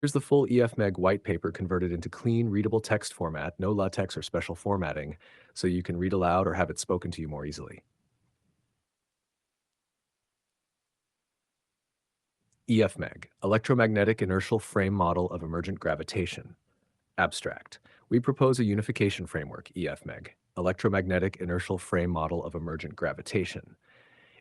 Here's the full EIFMEG white paper converted into clean, readable text format, no LaTeX or special formatting, so you can read aloud or have it spoken to you more easily. EIFMEG, Electromagnetic Inertial Frame Model of Emergent Gravitation. Abstract. We propose a unification framework, EIFMEG, Electromagnetic Inertial Frame Model of Emergent Gravitation,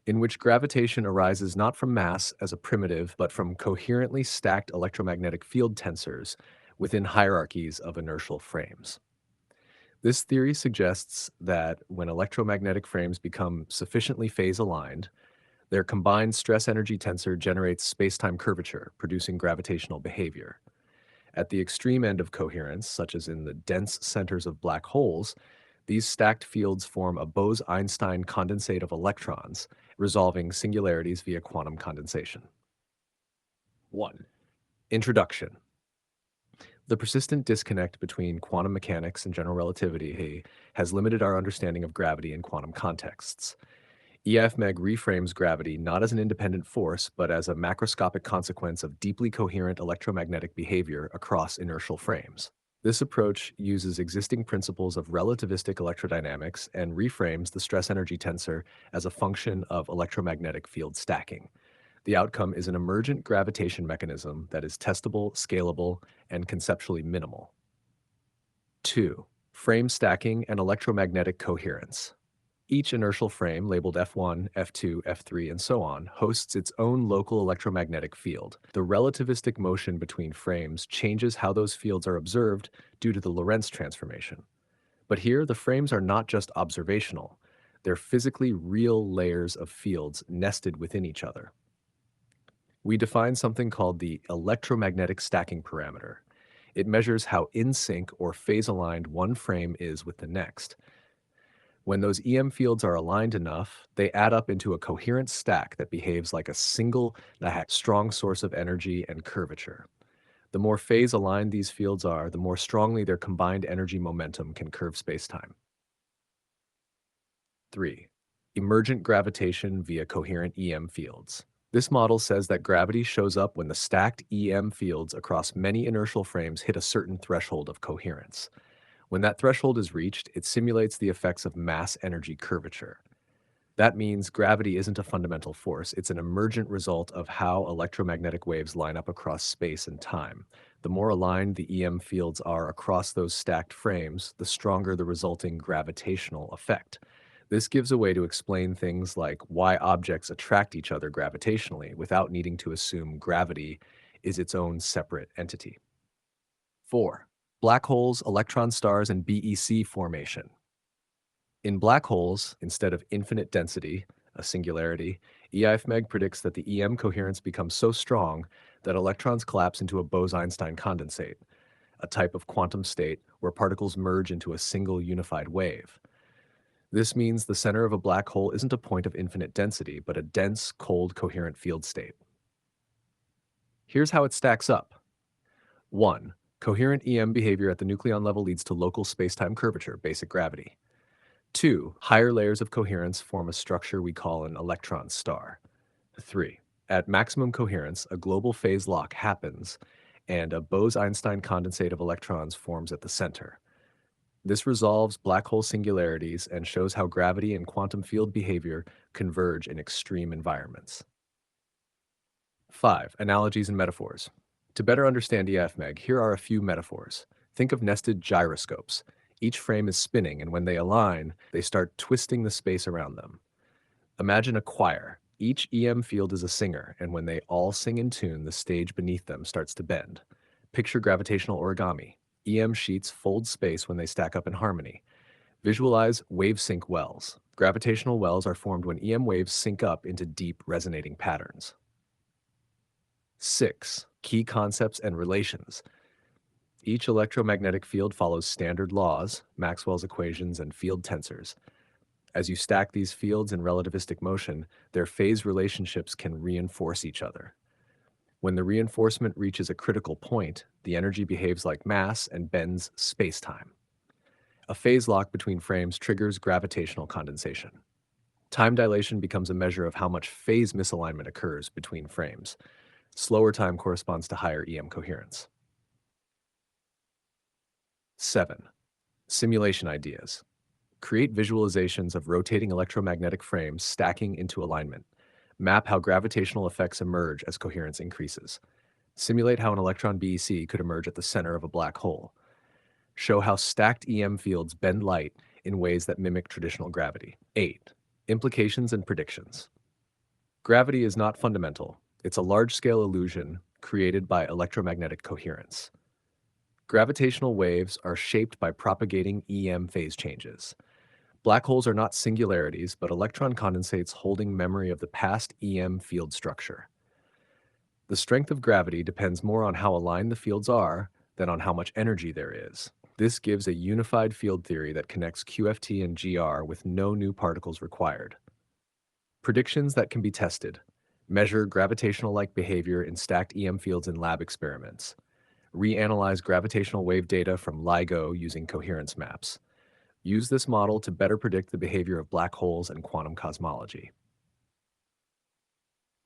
in which gravitation arises not from mass as a primitive, but from coherently stacked electromagnetic field tensors within hierarchies of inertial frames. This theory suggests that when electromagnetic frames become sufficiently phase-aligned, their combined stress-energy tensor generates spacetime curvature, producing gravitational behavior. At the extreme end of coherence, such as in the dense centers of black holes, these stacked fields form a Bose-Einstein condensate of electrons, resolving singularities via quantum condensation. 1. Introduction. The persistent disconnect between quantum mechanics and general relativity has limited our understanding of gravity in quantum contexts. EIFMEG reframes gravity not as an independent force, but as a macroscopic consequence of deeply coherent electromagnetic behavior across inertial frames. This approach uses existing principles of relativistic electrodynamics and reframes the stress-energy tensor as a function of electromagnetic field stacking. The outcome is an emergent gravitation mechanism that is testable, scalable, and conceptually minimal. 2. Frame stacking and electromagnetic coherence. Each inertial frame, labeled F1, F2, F3, and so on, hosts its own local electromagnetic field. The relativistic motion between frames changes how those fields are observed due to the Lorentz transformation. But here, the frames are not just observational. They're physically real layers of fields nested within each other. We define something called the electromagnetic stacking parameter. It measures how in sync or phase-aligned one frame is with the next. When those EM fields are aligned enough, they add up into a coherent stack that behaves like a single, strong source of energy and curvature. The more phase-aligned these fields are, the more strongly their combined energy momentum can curve spacetime. 3. Emergent gravitation via coherent EM fields. This model says that gravity shows up when the stacked EM fields across many inertial frames hit a certain threshold of coherence. When that threshold is reached, it simulates the effects of mass-energy curvature. That means gravity isn't a fundamental force, it's an emergent result of how electromagnetic waves line up across space and time. The more aligned the EM fields are across those stacked frames, the stronger the resulting gravitational effect. This gives a way to explain things like why objects attract each other gravitationally without needing to assume gravity is its own separate entity. 4. Black holes, electron stars, and BEC formation. In black holes, instead of infinite density, a singularity, EIFMEG predicts that the EM coherence becomes so strong that electrons collapse into a Bose-Einstein condensate, a type of quantum state where particles merge into a single unified wave. This means the center of a black hole isn't a point of infinite density, but a dense, cold, coherent field state. Here's how it stacks up. 1. Coherent EM behavior at the nucleon level leads to local spacetime curvature, basic gravity. 2. Higher layers of coherence form a structure we call an electron star. 3. At maximum coherence, a global phase lock happens, and a Bose-Einstein condensate of electrons forms at the center. This resolves black hole singularities and shows how gravity and quantum field behavior converge in extreme environments. 5. Analogies and metaphors. To better understand EIFMEG, here are a few metaphors. Think of nested gyroscopes. Each frame is spinning, and when they align, they start twisting the space around them. Imagine a choir. Each EM field is a singer, and when they all sing in tune, the stage beneath them starts to bend. Picture gravitational origami. EM sheets fold space when they stack up in harmony. Visualize wave sync wells. Gravitational wells are formed when EM waves sync up into deep resonating patterns. 6. Key concepts and relations. Each electromagnetic field follows standard laws, Maxwell's equations, and field tensors. As you stack these fields in relativistic motion, their phase relationships can reinforce each other. When the reinforcement reaches a critical point, the energy behaves like mass and bends spacetime. A phase lock between frames triggers gravitational condensation. Time dilation becomes a measure of how much phase misalignment occurs between frames. Slower time corresponds to higher EM coherence. 7. Simulation ideas. Create visualizations of rotating electromagnetic frames stacking into alignment. Map how gravitational effects emerge as coherence increases. Simulate how an electron BEC could emerge at the center of a black hole. Show how stacked EM fields bend light in ways that mimic traditional gravity. 8. Implications and predictions. Gravity is not fundamental. It's a large-scale illusion created by electromagnetic coherence. Gravitational waves are shaped by propagating EM phase changes. Black holes are not singularities, but electron condensates holding memory of the past EM field structure. The strength of gravity depends more on how aligned the fields are than on how much energy there is. This gives a unified field theory that connects QFT and GR with no new particles required. Predictions that can be tested. Measure gravitational-like behavior in stacked EM fields in lab experiments. Reanalyze gravitational wave data from LIGO using coherence maps. Use this model to better predict the behavior of black holes and quantum cosmology.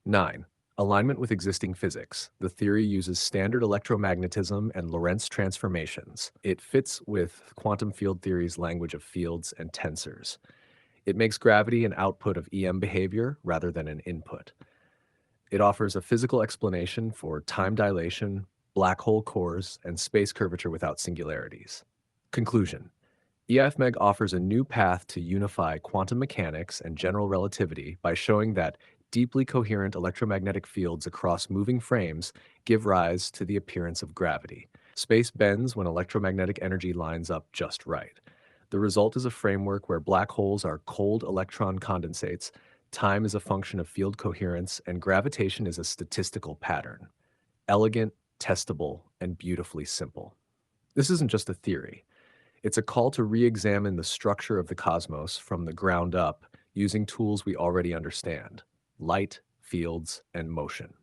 9. Alignment with existing physics. The theory uses standard electromagnetism and Lorentz transformations. It fits with quantum field theory's language of fields and tensors. It makes gravity an output of EM behavior rather than an input. It offers a physical explanation for time dilation, black hole cores, and space curvature without singularities. Conclusion. EIFMEG offers a new path to unify quantum mechanics and general relativity by showing that deeply coherent electromagnetic fields across moving frames give rise to the appearance of gravity. Space bends when electromagnetic energy lines up just right. The result is a framework where black holes are cold electron condensates, time is a function of field coherence, and gravitation is a statistical pattern. Elegant, testable, and beautifully simple. This isn't just a theory. It's a call to re-examine the structure of the cosmos from the ground up using tools we already understand: light, fields, and motion.